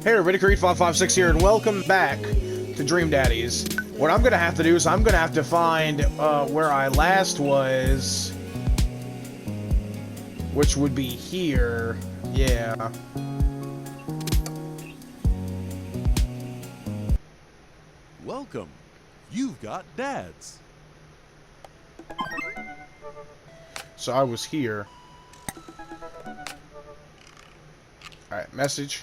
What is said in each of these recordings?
Hey everybody, Creed556 here, and welcome back to Dream Daddies. What I'm gonna have to do is I'm gonna have to find where I last was, which would be here. Yeah. Welcome. You've got dads. So I was here. Alright, message.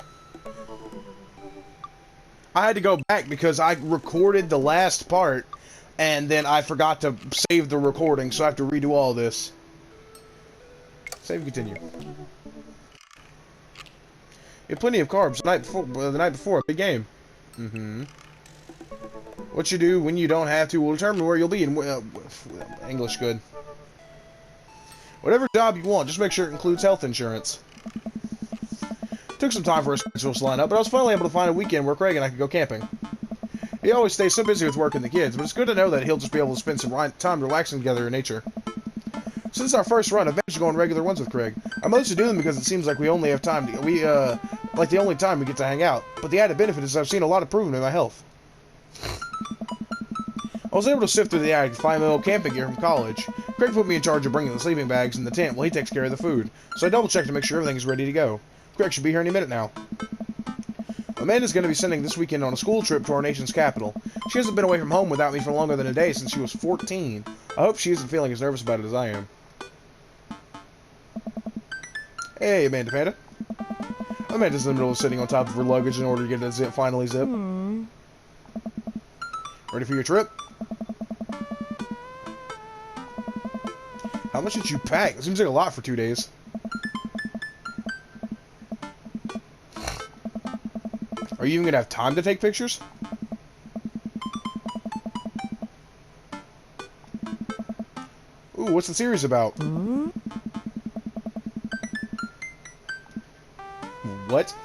I had to go back because I recorded the last part, and then I forgot to save the recording, so I have to redo all this. Save and continue. You had plenty of carbs the night before, big game. What you do when you don't have to will determine where you'll be in English good. Whatever job you want, just make sure it includes health insurance. Took some time for our schedules to line up, but I was finally able to find a weekend where Craig and I could go camping. He always stays so busy with work and the kids, but it's good to know that he'll just be able to spend some time relaxing together in nature. Since our first run, I've managed to go on regular ones with Craig. I mostly do them because it seems like we only have time to, like the only time we get to hang out. But the added benefit is I've seen a lot of improvement in my health. I was able to sift through the attic to find my old camping gear from college. Craig put me in charge of bringing the sleeping bags and the tent while he takes care of the food, so I double-checked to make sure everything is ready to go. Craig should be here any minute now. Amanda's going to be sending this weekend on a school trip to our nation's capital. She hasn't been away from home without me for longer than a day since she was 14. I hope she isn't feeling as nervous about it as I am. Hey, Amanda Panda. Amanda's in the middle of sitting on top of her luggage in order to get it finally zipped. Ready for your trip? How much did you pack? It seems like a lot for 2 days. Are you even gonna have time to take pictures? Ooh, what's the series about? What?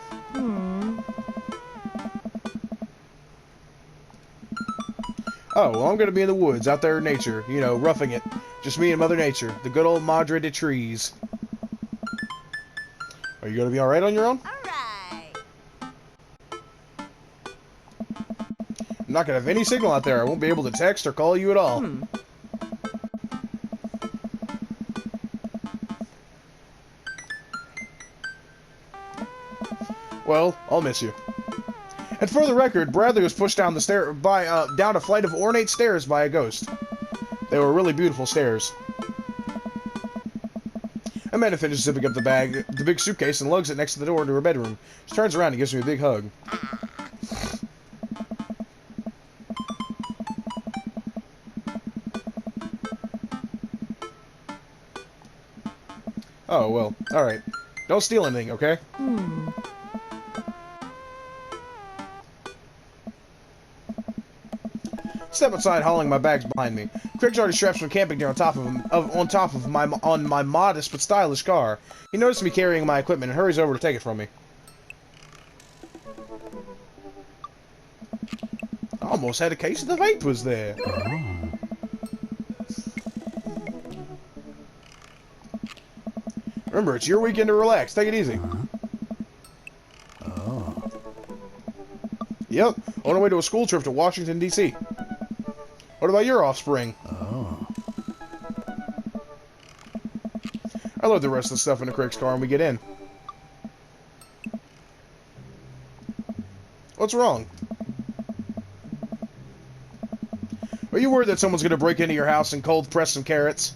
Oh, well, I'm gonna be in the woods, out there in nature, you know, roughing it. Just me and Mother Nature, the good old Madre de trees. Are you gonna be alright on your own? I'm not gonna have any signal out there. I won't be able to text or call you at all. Well, I'll miss you. And for the record, Bradley was pushed down the down a flight of ornate stairs by a ghost. They were really beautiful stairs. Amanda finishes zipping up the big suitcase, and lugs it next to the door to her bedroom. She turns around and gives me a big hug. Oh, well, alright. Don't steal anything, okay? Step outside, hauling my bags behind me. Craig's already strapped some camping gear on top of my modest but stylish car. He noticed me carrying my equipment and hurries over to take it from me. I almost had a case of the vape was there. Remember, it's your weekend to relax. Take it easy. Yep, on our way to a school trip to Washington, D.C. What about your offspring? I load the rest of the stuff into Craig's car and we get in. What's wrong? Are you worried that someone's going to break into your house and cold press some carrots?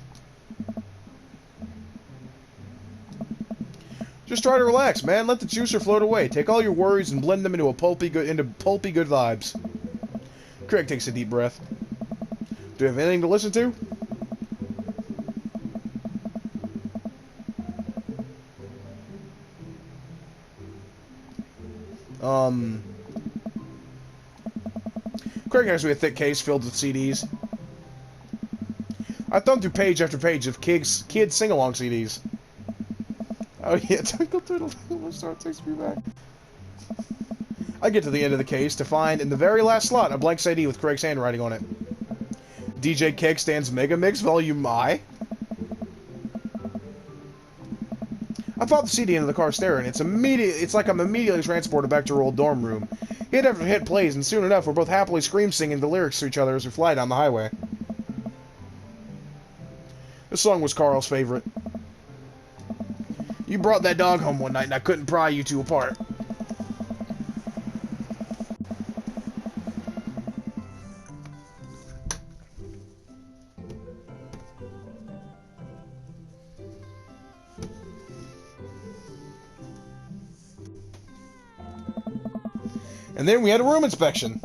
Just try to relax, man. Let the juicer float away. Take all your worries and blend them into pulpy good vibes. Craig takes a deep breath. Do you have anything to listen to? Craig has me a thick case filled with CDs. I thumbed through page after page of kids sing-along CDs. Oh yeah, Twinkle Twiddle Little Star takes me back. I get to the end of the case to find, in the very last slot, a blank CD with Craig's handwriting on it. DJ Keg Stands Mega Mix Volume I. I popped the CD into the car stereo, and it's like I'm immediately transported back to our old dorm room. Hit after hit plays, and soon enough, we're both happily scream-singing the lyrics to each other as we fly down the highway. This song was Carl's favorite. You brought that dog home one night, and I couldn't pry you two apart. And then we had a room inspection.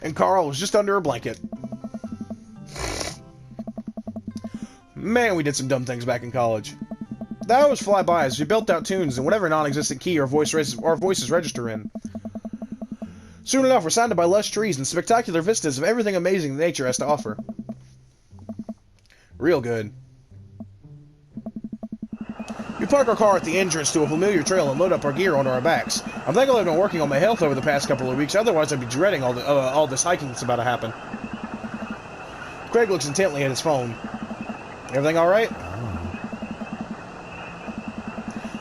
And Carl was just under a blanket. Man, we did some dumb things back in college. The hours fly by as we belt out tunes in whatever non-existent key our voices register in. Soon enough, we're surrounded by lush trees and spectacular vistas of everything amazing that nature has to offer. Real good. We park our car at the entrance to a familiar trail and load up our gear onto our backs. I'm thankful I've been working on my health over the past couple of weeks, otherwise I'd be dreading all this hiking that's about to happen. Craig looks intently at his phone. Everything alright?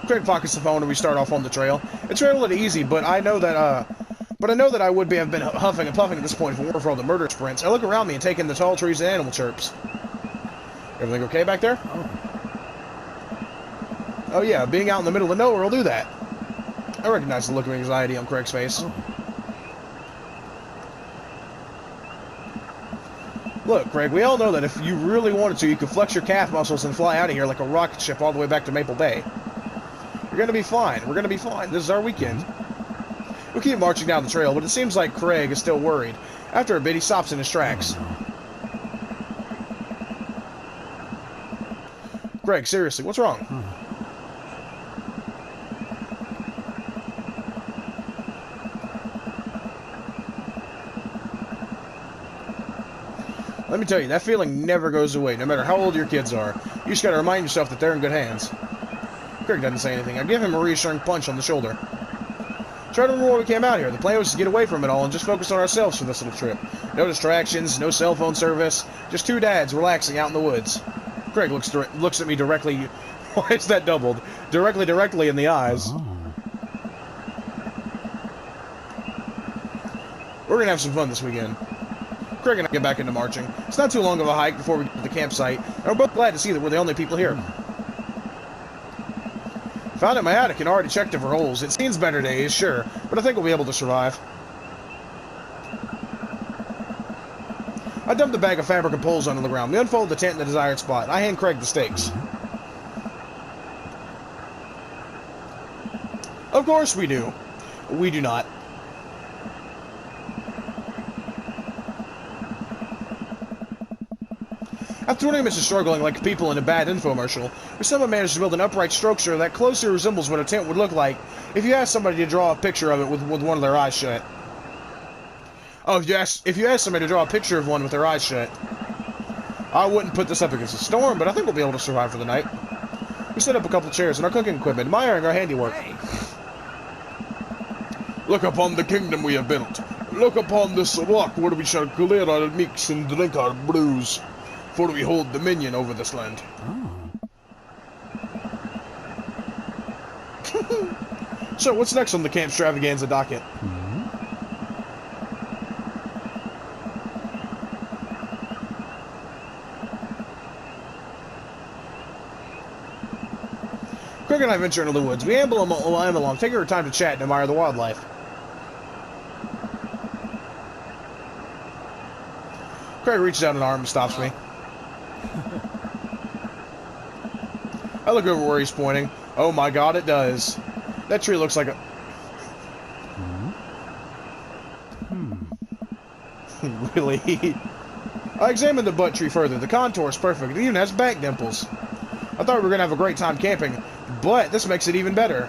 Craig pockets the phone and we start off on the trail. It's relatively easy, but I know that I would have been huffing and puffing at this point if it weren't for all the murder sprints. I look around me and take in the tall trees and animal chirps. Everything okay back there? Oh yeah, being out in the middle of nowhere will do that. I recognize the look of anxiety on Craig's face. Look, Craig, we all know that if you really wanted to, you could flex your calf muscles and fly out of here like a rocket ship all the way back to Maple Bay. You're gonna be fine. We're gonna be fine. This is our weekend. We keep marching down the trail, but it seems like Craig is still worried. After a bit, he stops in his tracks. Craig, seriously, what's wrong? Let me tell you, that feeling never goes away, no matter how old your kids are. You just gotta remind yourself that they're in good hands. Craig doesn't say anything. I give him a reassuring punch on the shoulder. Try to remember why we came out here. The plan was to get away from it all and just focus on ourselves for this little trip. No distractions, no cell phone service, just two dads relaxing out in the woods. Craig looks at me directly. Why is that doubled? Directly in the eyes. We're gonna have some fun this weekend. Craig and I get back into marching. It's not too long of a hike before we get to the campsite, and we're both glad to see that we're the only people here. Found it in my attic and already checked it for holes. It's seen better days, sure, but I think we'll be able to survive. I dumped a bag of fabric and poles onto the ground. We unfold the tent in the desired spot. I hand Craig the stakes. Of course we do. We do not. After 20 minutes of struggling like people in a bad infomercial, we somehow managed to build an upright structure that closely resembles what a tent would look like if you asked somebody to draw a picture of it with one of their eyes shut. Oh, if you asked somebody to draw a picture of one with their eyes shut. I wouldn't put this up against a storm, but I think we'll be able to survive for the night. We set up a couple chairs and our cooking equipment, admiring our handiwork. Hey. Look upon the kingdom we have built. Look upon this rock where we shall clear our meats and drink our brews. For we hold dominion over this land. So, what's next on the Camp Extravaganza docket? Craig and I venture into the woods. We amble along, taking our time to chat and admire the wildlife. Craig reaches out an arm and stops me. I look over where he's pointing. Oh my god, it does. That tree looks like a... Really? I examined the butt tree further. The contour is perfect. It even has back dimples. I thought we were going to have a great time camping, but this makes it even better.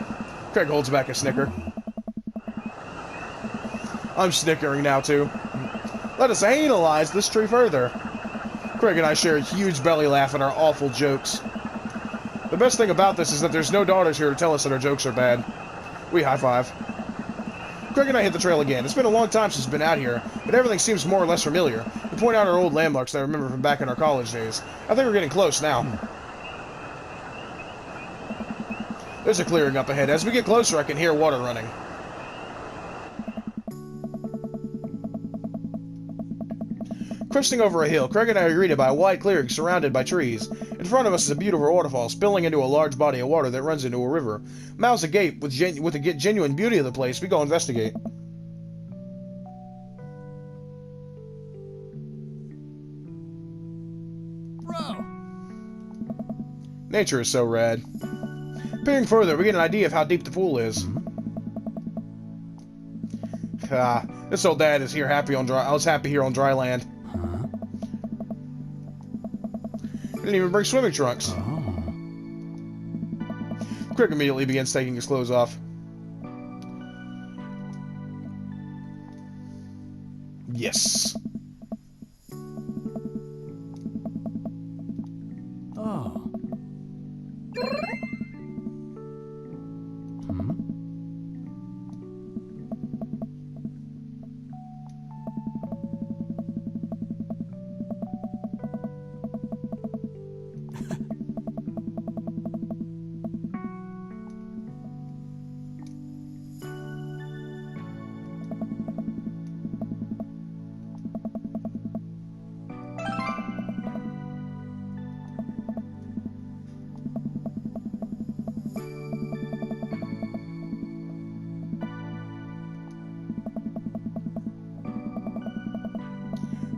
Craig holds back a snicker. I'm snickering now, too. Let us analyze this tree further. Craig and I share a huge belly laugh at our awful jokes. The best thing about this is that there's no daughters here to tell us that our jokes are bad. We high-five. Craig and I hit the trail again. It's been a long time since we've been out here, but everything seems more or less familiar. The point out our old landmarks that I remember from back in our college days. I think we're getting close now. There's a clearing up ahead. As we get closer, I can hear water running. Cresting over a hill, Craig and I are greeted by a wide clearing surrounded by trees. In front of us is a beautiful waterfall spilling into a large body of water that runs into a river. Mouths agape with the genuine beauty of the place. We go investigate. Bro! Nature is so rad. Peering further, we get an idea of how deep the pool is. This old dad is here happy on dry. I was happy here on dry land. Didn't even bring swimming trunks. Crick immediately begins taking his clothes off. Yes. Oh.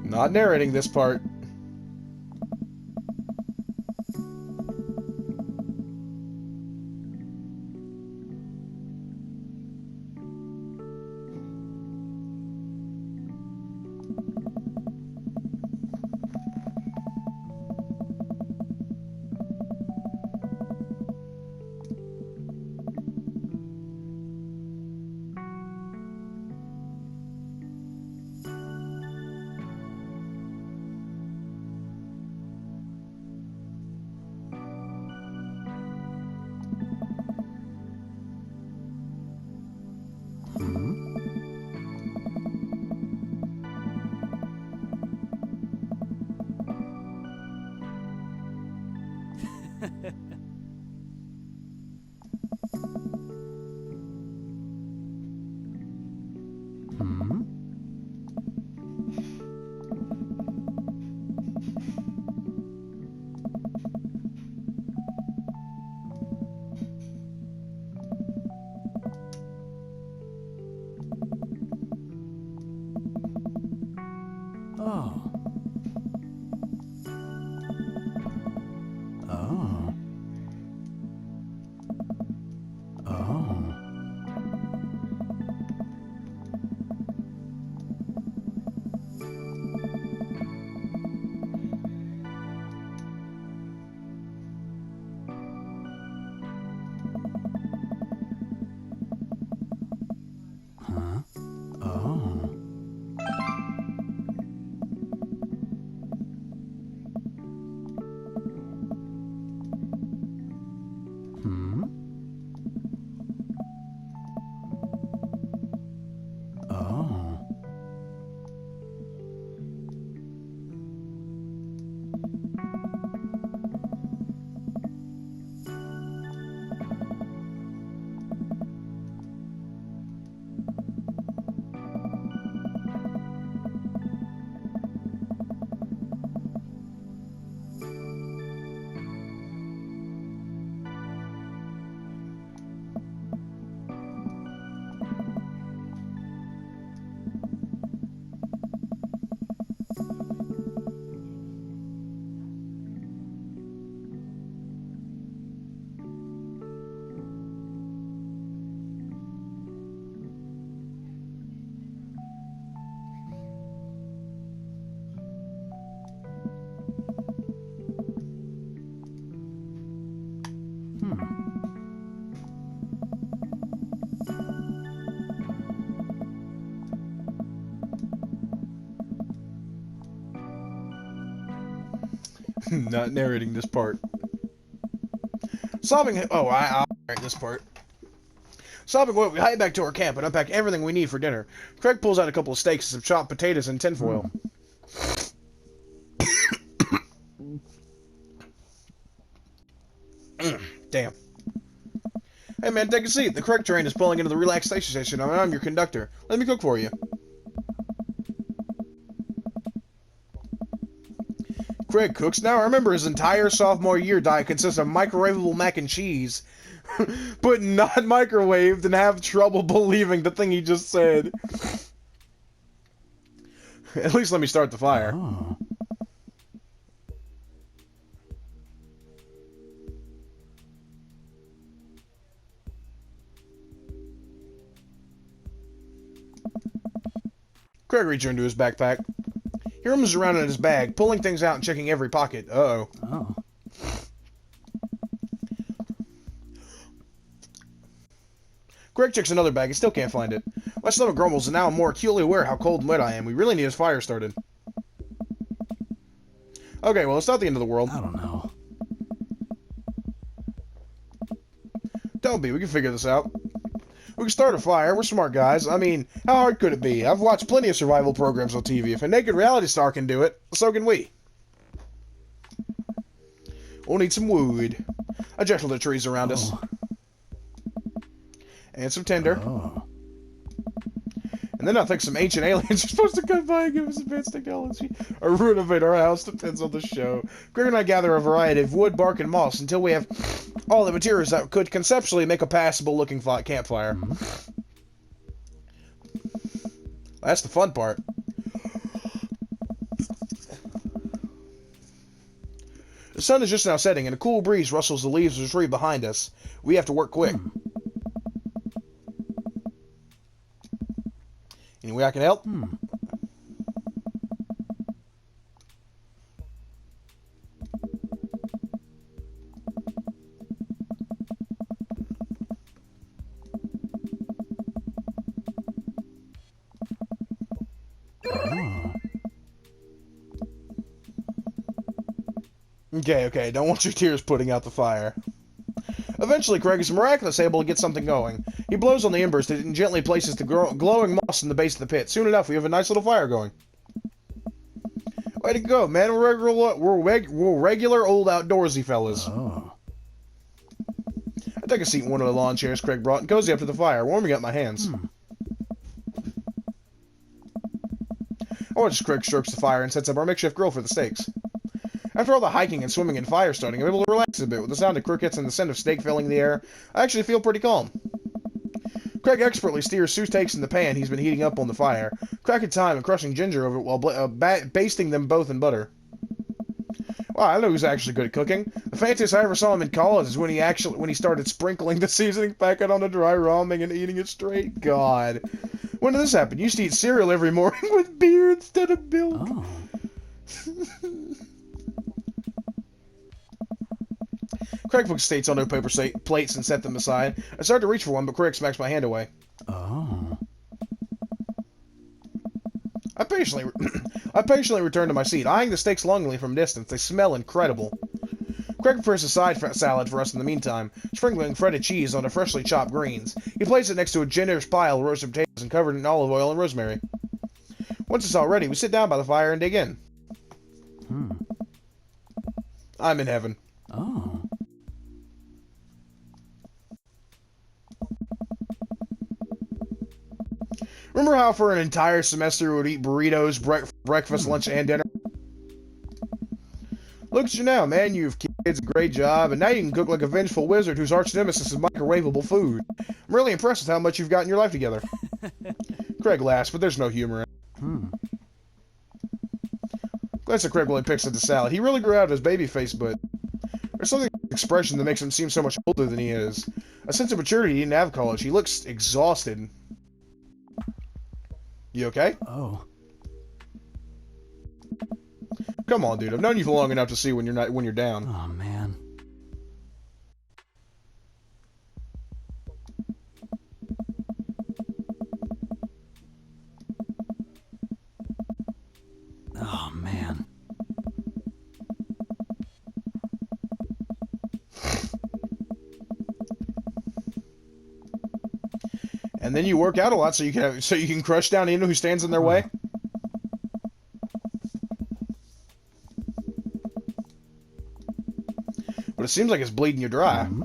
Not narrating this part. Oh. Oh. Oh. Huh? Oh. Hmm? Oh. Not narrating this part. Solving. Oh, I'll narrate this part. Solving what we hike back to our camp and unpack everything we need for dinner. Craig pulls out a couple of steaks and some chopped potatoes and tinfoil. Damn. Hey man, take a seat. The correct train is pulling into the relaxation station. I'm your conductor. Let me cook for you. Craig cooks now. I remember his entire sophomore year diet consists of microwavable mac and cheese, but not microwaved, and have trouble believing the thing he just said. At least let me start the fire. Oh. Craig reached into his backpack. He rumbles around in his bag, pulling things out and checking every pocket. Uh-oh. Oh. Craig checks another bag. He still can't find it. My stomach grumbles, and now I'm more acutely aware how cold and wet I am. We really need his fire started. Okay, well, it's not the end of the world. I don't know. Don't be. We can figure this out. We can start a fire. We're smart guys. I mean, how hard could it be? I've watched plenty of survival programs on TV. If a naked reality star can do it, so can we. We'll need some wood. I juggle the trees around us. And some tinder. Oh. And then I think some ancient aliens are supposed to come by and give us advanced technology. Or renovate our house, depends on the show. Greg and I gather a variety of wood, bark, and moss until we have all the materials that could conceptually make a passable-looking campfire. Mm-hmm. That's the fun part. The sun is just now setting, and a cool breeze rustles the leaves of the tree behind us. We have to work quick. Any way I can help? Okay, don't want your tears putting out the fire. Eventually, Craig is miraculously able to get something going. He blows on the embers and gently places the glowing moss in the base of the pit. Soon enough, we have a nice little fire going. Way to go, man. We're regular old outdoorsy fellas. Oh. I take a seat in one of the lawn chairs Craig brought and cozy up to the fire, warming up my hands. I watch Craig strokes the fire and sets up our makeshift grill for the steaks. After all the hiking and swimming and fire starting, I'm able to relax a bit with the sound of crickets and the scent of steak filling the air. I actually feel pretty calm. Craig expertly steers two steaks in the pan he's been heating up on the fire, cracking thyme and crushing ginger over it while basting them both in butter. Wow, I know who's actually good at cooking. The fanciest I ever saw him in college is when he started sprinkling the seasoning packet on the dry ramen and eating it straight. God. When did this happen? You used to eat cereal every morning with beer instead of milk. Oh. Craig put steaks on no paper plates and set them aside. I started to reach for one, but Craig smacks my hand away. Oh. I patiently return to my seat, eyeing the steaks longingly from a distance. They smell incredible. Craig prepares a side salad for us in the meantime, sprinkling fretted cheese on the freshly chopped greens. He places it next to a generous pile of roasted potatoes and covered in olive oil and rosemary. Once it's all ready, we sit down by the fire and dig in. I'm in heaven. Oh. Remember how for an entire semester we would eat burritos, breakfast, lunch, and dinner? Look at you now, man. You have kids, great job, and now you can cook like a vengeful wizard whose arch nemesis is microwavable food. I'm really impressed with how much you've gotten your life together. Craig laughs, but there's no humor in it. Glance at Craig while he picks at the salad. He really grew out of his baby face, but there's something in his expression that makes him seem so much older than he is. A sense of maturity he didn't have in college. He looks exhausted. You okay? Oh. Come on, dude. I've known you for long enough to see when you're down. Oh, man. Oh, man. And then you work out a lot so you can crush down anyone who stands in their way. but it seems like it's bleeding you dry. Hmm?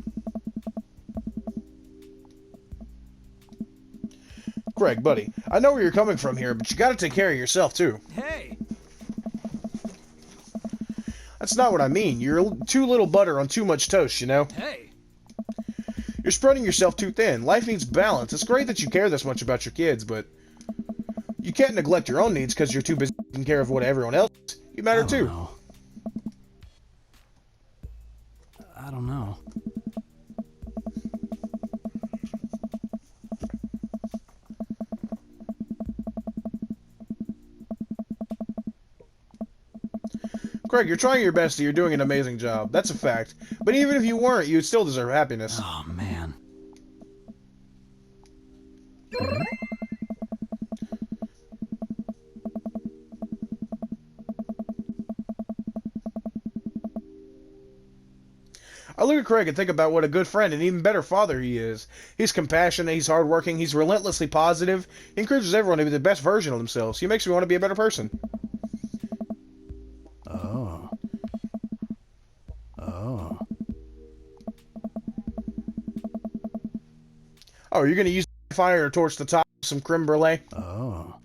Craig, buddy, I know where you're coming from here, but you gotta take care of yourself, too. Hey! That's not what I mean. You're too little butter on too much toast, you know? Hey! You're spreading yourself too thin. Life needs balance. It's great that you care this much about your kids, but you can't neglect your own needs because you're too busy taking care of what everyone else is. You matter, too. Know. I don't know. Craig, you're trying your best and you're doing an amazing job. That's a fact. But even if you weren't, you'd still deserve happiness. Oh, man. I look at Craig and think about what a good friend and even better father he is. He's compassionate, he's hardworking, he's relentlessly positive. He encourages everyone to be the best version of themselves. He makes me want to be a better person. Oh. Oh. Oh, you're going to use fire to torch the top of some creme brulee? Oh.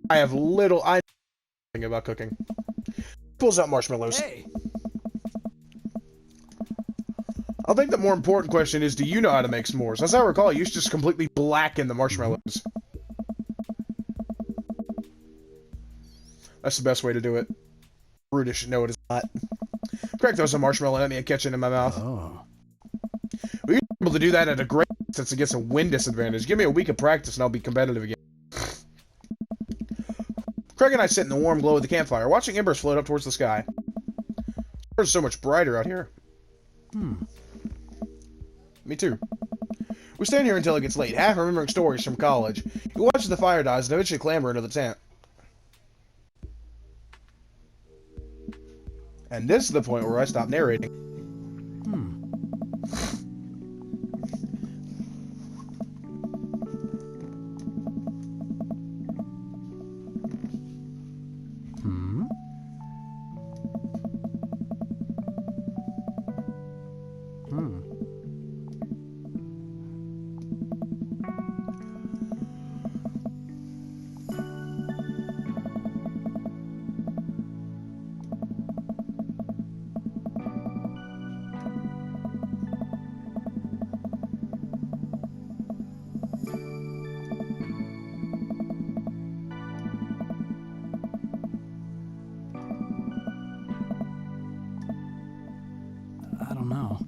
I have little idea about cooking. Pulls out marshmallows. Hey! I think the more important question is, do you know how to make s'mores? As I recall, you used to just completely blacken the marshmallows. That's the best way to do it. Brutish, no it is not. Craig throws a marshmallow at me and catch it in my mouth. Oh. We used to be able to do that at a great distance against a wind disadvantage. Give me a week of practice and I'll be competitive again. Craig and I sit in the warm glow of the campfire, watching embers float up towards the sky. It's so much brighter out here. Me too. We stand here until it gets late, half remembering stories from college. We watch as the fire dies and eventually clamber into the tent. And this is the point where I stop narrating. Hmm? Hmm. I don't know.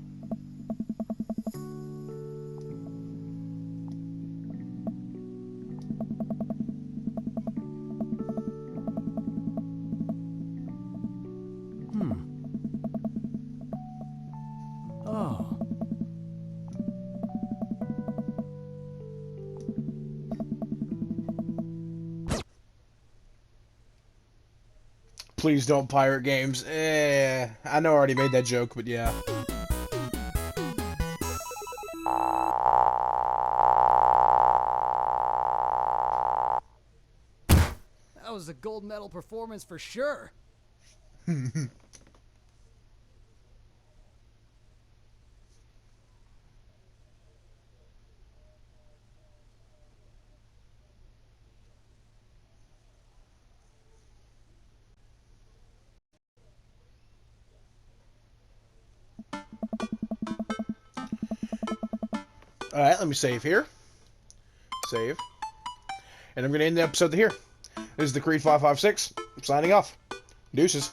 Oh. Please don't pirate games. I know I already made that joke, but yeah. That was a gold medal performance for sure. Alright, let me save here. Save. And I'm going to end the episode here. This is the Creed 556. I'm signing off. Deuces.